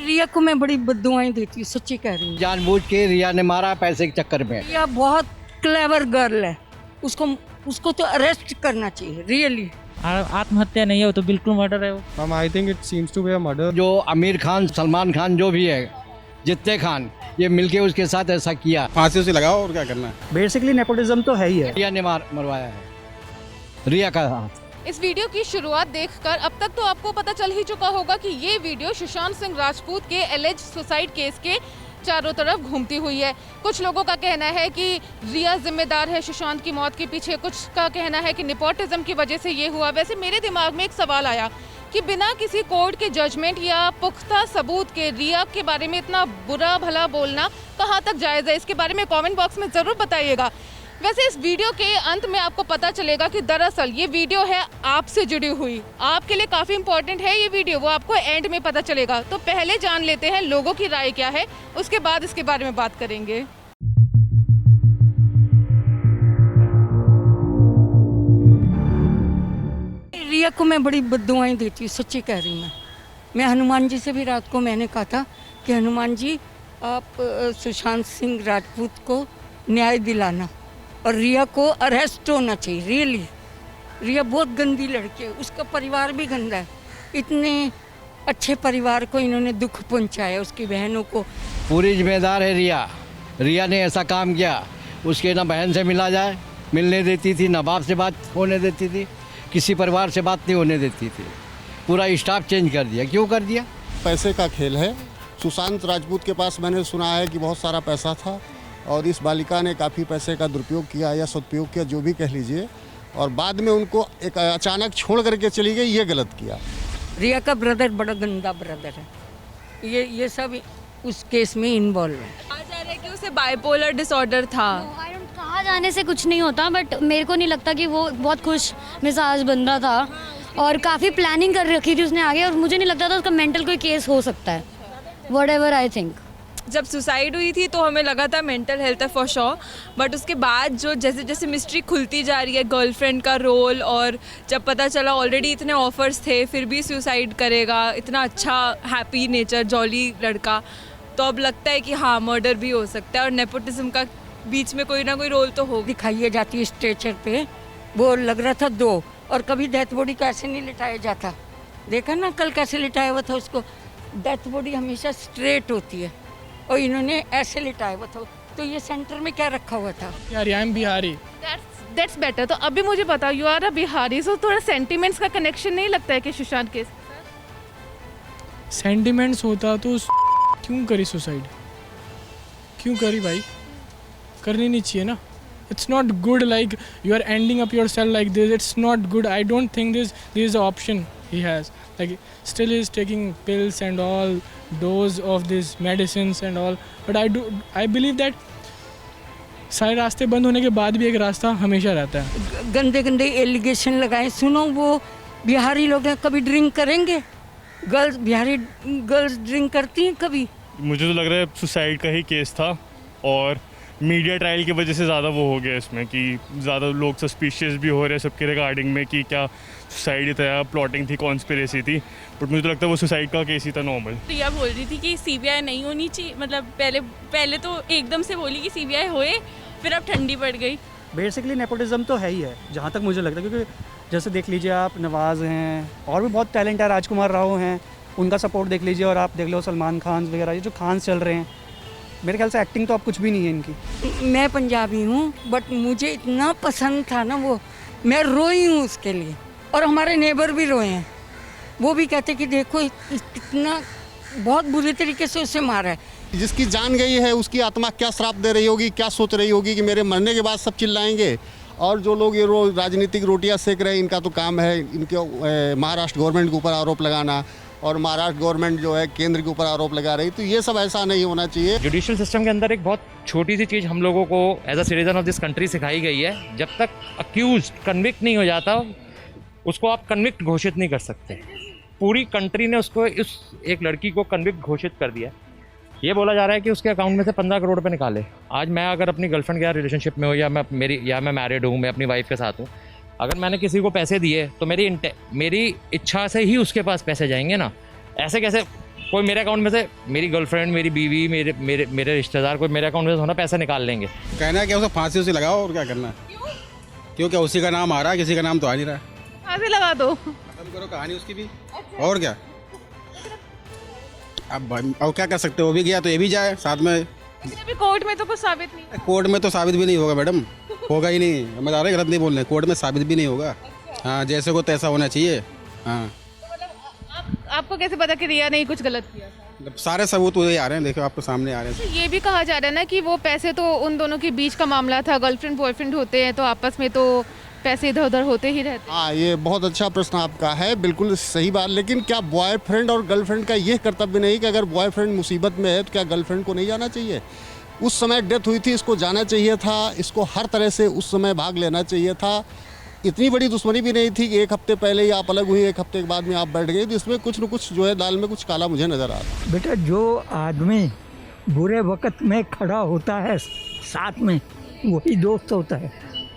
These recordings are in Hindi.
रिया को मैं बड़ी बद्दुआएं देती हूँ, सच्ची कह रही हूँ। जानबूझ के रिया ने मारा पैसे के चक्कर में। रिया बहुत क्लेवर गर्ल है, उसको तो अरेस्ट करना चाहिए रियली। आत्महत्या नहीं है वो तो बिल्कुल मर्डर है वो। Ma'am I think it seems to be a murder. जो आमिर खान, सलमान खान जो भी है, जितने खान, ये मिलके उसके साथ ऐसा किया। फांसी उसे लगाओ और क्या करना है। बेसिकली नेपोटिज्म तो है ही है। रिया ने मरवाया है, रिया का हाथ। इस वीडियो की शुरुआत देखकर अब तक तो आपको पता चल ही चुका होगा कि ये वीडियो सुशांत सिंह राजपूत के एलिज सुसाइड केस के चारों तरफ घूमती हुई है। कुछ लोगों का कहना है कि रिया जिम्मेदार है सुशांत की मौत के पीछे, कुछ का कहना है कि नेपोटिज्म की वजह से ये हुआ। वैसे मेरे दिमाग में एक सवाल आया कि बिना किसी कोर्ट के जजमेंट या पुख्ता सबूत के रिया के बारे में इतना बुरा भला बोलना कहाँ तक जायज़ है, इसके बारे में कमेंट बॉक्स में ज़रूर बताइएगा। वैसे इस वीडियो के अंत में आपको पता चलेगा कि दरअसल ये वीडियो है आपसे जुड़ी हुई, आपके लिए काफ़ी इंपॉर्टेंट है ये वीडियो, वो आपको एंड में पता चलेगा। तो पहले जान लेते हैं लोगों की राय क्या है, उसके बाद इसके बारे में बात करेंगे। रिया को मैं बड़ी बद्दुआएं देती हूँ, सच्ची कह रही हूँ। मैं हनुमान जी से भी रात को मैंने कहा था कि हनुमान जी आप सुशांत सिंह राजपूत को न्याय दिलाना और रिया को अरेस्ट होना चाहिए रियली। रिया बहुत गंदी लड़की है, उसका परिवार भी गंदा है। इतने अच्छे परिवार को इन्होंने दुख पहुंचाया, उसकी बहनों को। पूरी जिम्मेदार है रिया। रिया ने ऐसा काम किया, उसके ना बहन से मिला जाए, मिलने देती थी, ना बाप से बात होने देती थी, किसी परिवार से बात नहीं होने देती थी। पूरा स्टाफ चेंज कर दिया। क्यों कर दिया? पैसे का खेल है। सुशांत राजपूत के पास मैंने सुना है कि बहुत सारा पैसा था और इस बालिका ने काफ़ी पैसे का दुरुपयोग किया या सदुपयोग किया, जो भी कह लीजिए, और बाद में उनको एक अचानक छोड़ करके चली गई, ये गलत किया। रिया का ब्रदर बड़ा गंदा ब्रदर है, ये सब उस केस में इन्वॉल्व है। कहा जा रहा है कि उसे बाइपोलर डिसऑर्डर था। कहा जाने से कुछ नहीं होता, बट मेरे को नहीं लगता कि वो बहुत खुश मिजाज बंदा था और काफ़ी प्लानिंग कर रखी थी उसने आगे, और मुझे नहीं लगता था उसका मेंटल कोई केस हो सकता है। Whatever I think. जब सुसाइड हुई थी तो हमें लगा था मेंटल हेल्थ है फॉर श्योर, बट उसके बाद जो जैसे जैसे मिस्ट्री खुलती जा रही है, गर्लफ्रेंड का रोल, और जब पता चला ऑलरेडी इतने ऑफर्स थे फिर भी सुसाइड करेगा, इतना अच्छा हैप्पी नेचर जॉली लड़का, तो अब लगता है कि हाँ मर्डर भी हो सकता है और नेपोटिज्म का बीच में कोई ना कोई रोल तो हो। दिखाई जाती है स्ट्रेचर पे, वो लग रहा था 2, और कभी डेथ बॉडी को ऐसे नहीं लिटाया जाता। देखा ना कल कैसे लिटाया हुआ था उसको। डेथ बॉडी हमेशा स्ट्रेट होती है और इन्होंने ऐसे लिटाया हुआ था। तो ये सेंटर में क्या रखा हुआ था? यार I am Bihari. That's better. तो अभी मुझे बताओ, यू आर अ बिहारी, सो थोड़ा सेंटिमेंट्स का कनेक्शन नहीं लगता है कि सुशांत के सेंटिमेंट्स होता तो क्यों करी सुसाइड? क्यों करी भाई? करनी नहीं चाहिए ना। It's not good, like you are ending up yourself like this. It's not good. I don't think this is a option he has. Like still he is taking pills and all dose of these medicines and all, but I believe that सारे रास्ते बंद होने के बाद भी एक रास्ता हमेशा रहता है। गंदे गंदे एलिगेशन लगाए। सुनो, वो बिहारी लोग हैं, कभी ड्रिंक करेंगे? बिहारी गर्ल्स ड्रिंक करती हैं कभी? मुझे तो लग रहा है सुसाइड का ही केस था और मीडिया ट्रायल की वजह से ज़्यादा वो हो गया इसमें कि ज़्यादा लोग सस्पिशियस भी हो रहे हैं सबके रिगार्डिंग में कि क्या सुसाइड था या प्लॉटिंग थी, कॉन्स्पिरेसी थी, बट मुझे तो लगता है वो सुसाइड का केस ही था नॉर्मल। रिया बोल रही थी कि सीबीआई नहीं होनी चाहिए, मतलब पहले तो एकदम से बोली कि सीबीआई होए, फिर अब ठंडी पड़ गई। बेसिकली नेपोटिज्म तो है ही है, जहाँ तक मुझे लगता है, क्योंकि जैसे देख लीजिए आप, नवाज़ हैं और भी बहुत टैलेंट है, राजकुमार राव हैं, उनका सपोर्ट देख लीजिए, और आप देख लो सलमान खान वगैरह, ये जो खान चल रहे हैं, मेरे ख्याल से एक्टिंग तो अब कुछ भी नहीं है इनकी। मैं पंजाबी हूँ, बट मुझे इतना पसंद था ना वो, मैं रोई हूँ उसके लिए, और हमारे नेबर भी रोए हैं। वो भी कहते कि देखो इतना बहुत बुरी तरीके से उसे मारा है। जिसकी जान गई है उसकी आत्मा क्या श्राप दे रही होगी, क्या सोच रही होगी कि मेरे मरने के बाद सब चिल्लाएंगे। और जो लोग ये राजनीतिक रोटियां सेक रहे हैं, इनका तो काम है इनके महाराष्ट्र गवर्नमेंट के ऊपर आरोप लगाना, और महाराष्ट्र गवर्नमेंट जो है केंद्र के ऊपर आरोप लगा रही। तो ये सब ऐसा नहीं होना चाहिए। जुडिशियल सिस्टम के अंदर एक बहुत छोटी सी चीज़ हम लोगों को as a citizen of this country सिखाई गई है, जब तक अक्यूज कन्विक्ट नहीं हो जाता उसको आप कन्विक्ट घोषित नहीं कर सकते। पूरी कंट्री ने उसको उस एक लड़की को कन्विक्ट घोषित कर दिया। ये बोला जा रहा है कि उसके अकाउंट में से 15 करोड़ रुपये निकाले। आज मैं अगर अपनी गर्लफ्रेंड के रिलेशनशिप में हो या मैं मैरिड हूँ, मैं अपनी वाइफ के साथ हूँ, अगर मैंने किसी को पैसे दिए तो मेरी इच्छा से ही उसके पास पैसे जाएंगे ना। ऐसे कैसे कोई मेरे अकाउंट में से, मेरी गर्लफ्रेंड, मेरी बीवी, मेरे रिश्तेदार कोई मेरे अकाउंट में से थोड़ा पैसा निकाल लेंगे। कहना है कि उसे फांसी उसे लगाओ, और क्या करना है? क्यों क्या उसी का नाम आ रहा है, किसी का नाम तो आ नहीं रहा है। फांसी लगा दो, खत्म करो कहानी उसकी भी। और क्या, अब क्या कर सकते हो, वो भी गया तो ये भी जाए साथ में। अभी कोर्ट में तो कुछ साबित नहीं। कोर्ट में तो साबित भी नहीं होगा मैडम, होगा ही नहीं। मैं बता रहा, गलत नहीं बोल रहे, कोर्ट में साबित भी नहीं होगा। हाँ, जैसे को तैसा होना चाहिए। हाँ, आपको कैसे पता कि रिया ने कुछ गलत किया? सारे सबूत वही आ रहे हैं, देखो आपको सामने आ रहे हैं। ये भी कहा जा रहा है ना कि वो पैसे तो उन दोनों के बीच का मामला था, गर्लफ्रेंड बॉयफ्रेंड होते हैं तो आपस में तो पैसे इधर उधर होते ही रहते हैं। हाँ, ये बहुत अच्छा प्रश्न आपका है, बिल्कुल सही बात। लेकिन क्या बॉयफ्रेंड और गर्लफ्रेंड का ये कर्तव्य नहीं कि अगर बॉयफ्रेंड मुसीबत में है तो क्या गर्लफ्रेंड को नहीं जाना चाहिए? उस समय डेथ हुई थी, इसको जाना चाहिए था, इसको हर तरह से उस समय भाग लेना चाहिए था। इतनी बड़ी दुश्मनी भी नहीं थी कि एक हफ्ते पहले ही आप अलग हुई, एक हफ्ते के बाद में आप बैठ गए। तो इसमें कुछ न कुछ जो है दाल में कुछ काला मुझे नज़र आ रहा है। बेटा, जो आदमी बुरे वक्त में खड़ा होता है साथ में, वही दोस्त होता है।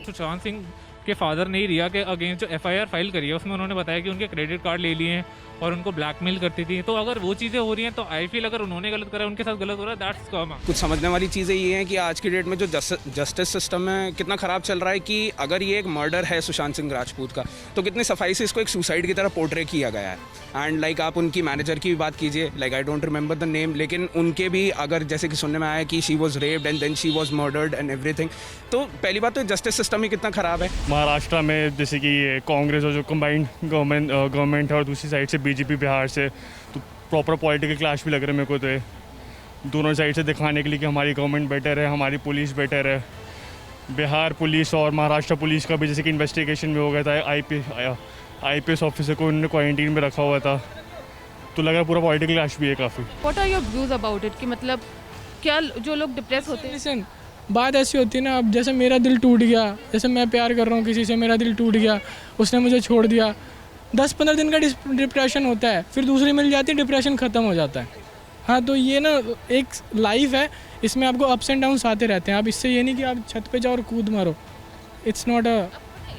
सुशांत सिंह के फादर ने रिया के अगेंस्ट जो एफआईआर फाइल करी है, उसमें उन्होंने बताया कि उनके क्रेडिट कार्ड ले लिए हैं और उनको ब्लैकमेल करती थी। तो अगर वो चीज़ें हो रही हैं तो आई फील अगर उन्होंने गलत करा, उनके साथ गलत हो रहा है, दैट्स कॉमन। कुछ समझने वाली चीज़ें ये हैं कि आज की डेट में जो जस्टिस सिस्टम है कितना ख़राब चल रहा है कि अगर ये एक मर्डर है सुशांत सिंह राजपूत का, तो कितनी सफाई से इसको एक सुसाइड की तरह पोर्ट्रे किया गया है। एंड लाइक आप उनकी मैनेजर की भी बात कीजिए, like I don't remember the name, लेकिन उनके भी अगर जैसे कि सुनने में आया कि she was raped and then she was murdered and everything. तो पहली बात तो जस्टिस सिस्टम ही कितना ख़राब है। महाराष्ट्र में जैसे कि ये कांग्रेस और जो कंबाइंड गवर्नमेंट है और दूसरी साइड से बीजेपी बिहार से, तो प्रॉपर पॉलिटिकल क्लैश भी लग रहे हैं मेरे को। तो ये दोनों साइड से दिखाने के लिए कि हमारी गवर्नमेंट बेटर है, हमारी पुलिस बेटर है। बिहार पुलिस और महाराष्ट्र पुलिस का भी जैसे कि इन्वेस्टिगेशन में हो गया था, IPS ऑफिसर को उन्होंने क्वारंटीन में रखा हुआ था, तो लगा पूरा पॉलिटिकल क्लैश भी है काफ़ी। What are your views about it कि मतलब क्या जो लोग डिप्रेस होते हैं? लिसन, बात ऐसी होती है ना, अब जैसे मेरा दिल टूट गया, जैसे मैं प्यार कर रहा हूँ किसी से, मेरा दिल टूट गया, उसने मुझे छोड़ दिया, 10-15 दिन का डिप्रेशन होता है, फिर दूसरी मिल जाती है, डिप्रेशन ख़त्म हो जाता है। हाँ, तो ये ना एक लाइफ है, इसमें आपको अप्स एंड डाउन्स आते रहते हैं। आप इससे ये नहीं कि आप छत पे जाओ और कूद मारो, इट्स नॉट अ।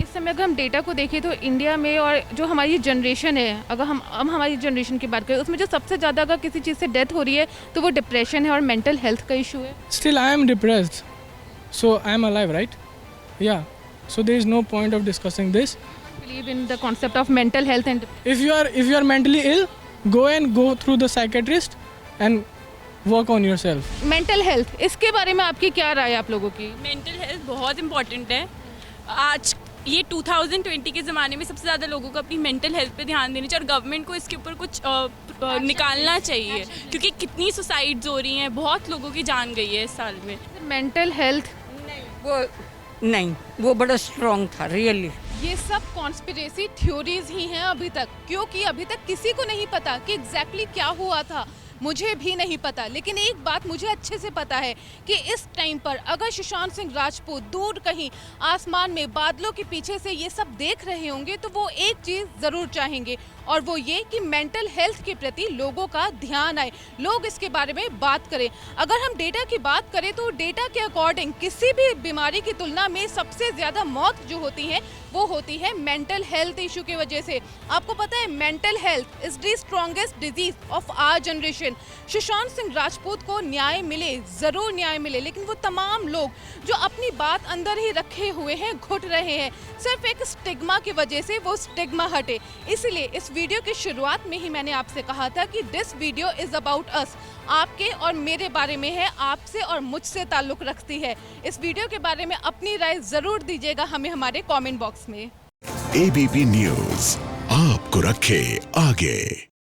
इस समय अगर हम डेटा को देखें तो इंडिया में और जो हमारी जनरेशन है, अगर हम हमारी जनरेशन की बात करें, उसमें जो सबसे ज़्यादा अगर किसी चीज़ से डेथ हो रही है तो वो डिप्रेशन है और मेंटल हेल्थ का इशू है। Still I am depressed, so I am alive, right? Yeah, so there is no point of discussing this. Believe in the concept of mental health and if you are mentally ill, go through the psychiatrist and work on yourself. mental health, इसके बारे में आपकी क्या राय है आप लोगों की? मेंटल हेल्थ बहुत इंपॉर्टेंट है। आज ये 2020 के ज़माने में सबसे ज़्यादा लोगों को अपनी मेंटल हेल्थ पे ध्यान देनी चाहिए और गवर्नमेंट को इसके ऊपर कुछ निकालना चाहिए, क्योंकि कितनी सुसाइड्स हो रही हैं, बहुत लोगों की जान गई है इस साल में। मेंटल हेल्थ वो बड़ा स्ट्रॉन्ग था रियली। ये सब कॉन्स्पिरेसी थ्योरीज ही हैं अभी तक, क्योंकि अभी तक किसी को नहीं पता कि एग्जैक्टली क्या हुआ था। मुझे भी नहीं पता, लेकिन एक बात मुझे अच्छे से पता है कि इस टाइम पर अगर सुशांत सिंह राजपूत दूर कहीं आसमान में बादलों के पीछे से ये सब देख रहे होंगे तो वो एक चीज़ ज़रूर चाहेंगे, और वो ये कि मेंटल हेल्थ के प्रति लोगों का ध्यान आए, लोग इसके बारे में बात करें। अगर हम डेटा की बात करें तो डेटा के अकॉर्डिंग किसी भी बीमारी की तुलना में सबसे ज़्यादा मौत जो होती है वो होती है मेंटल हेल्थ इशू की वजह से। आपको पता है mental health is the strongest disease of our generation. Sushant Singh Rajput को न्याय मिले, ज़रूर न्याय मिले, लेकिन वो तमाम लोग जो अपनी बात अंदर ही रखे हुए हैं, घुट रहे हैं, सिर्फ एक स्टिग्मा की वजह से वो स्टिग्मा हटे। इसलिए इस वीडियो की शुरुआत में ही मैंने आपसे कहा था कि this video is about us, आपके और मेरे बारे में है, आपसे और मुझसे ताल्लुक़ रखती है। इस वीडियो के बारे में अपनी राय ज़रूर दीजिएगा हमें हमारे कमेंट बॉक्स में। ABP न्यूज़ आपको रखे आगे।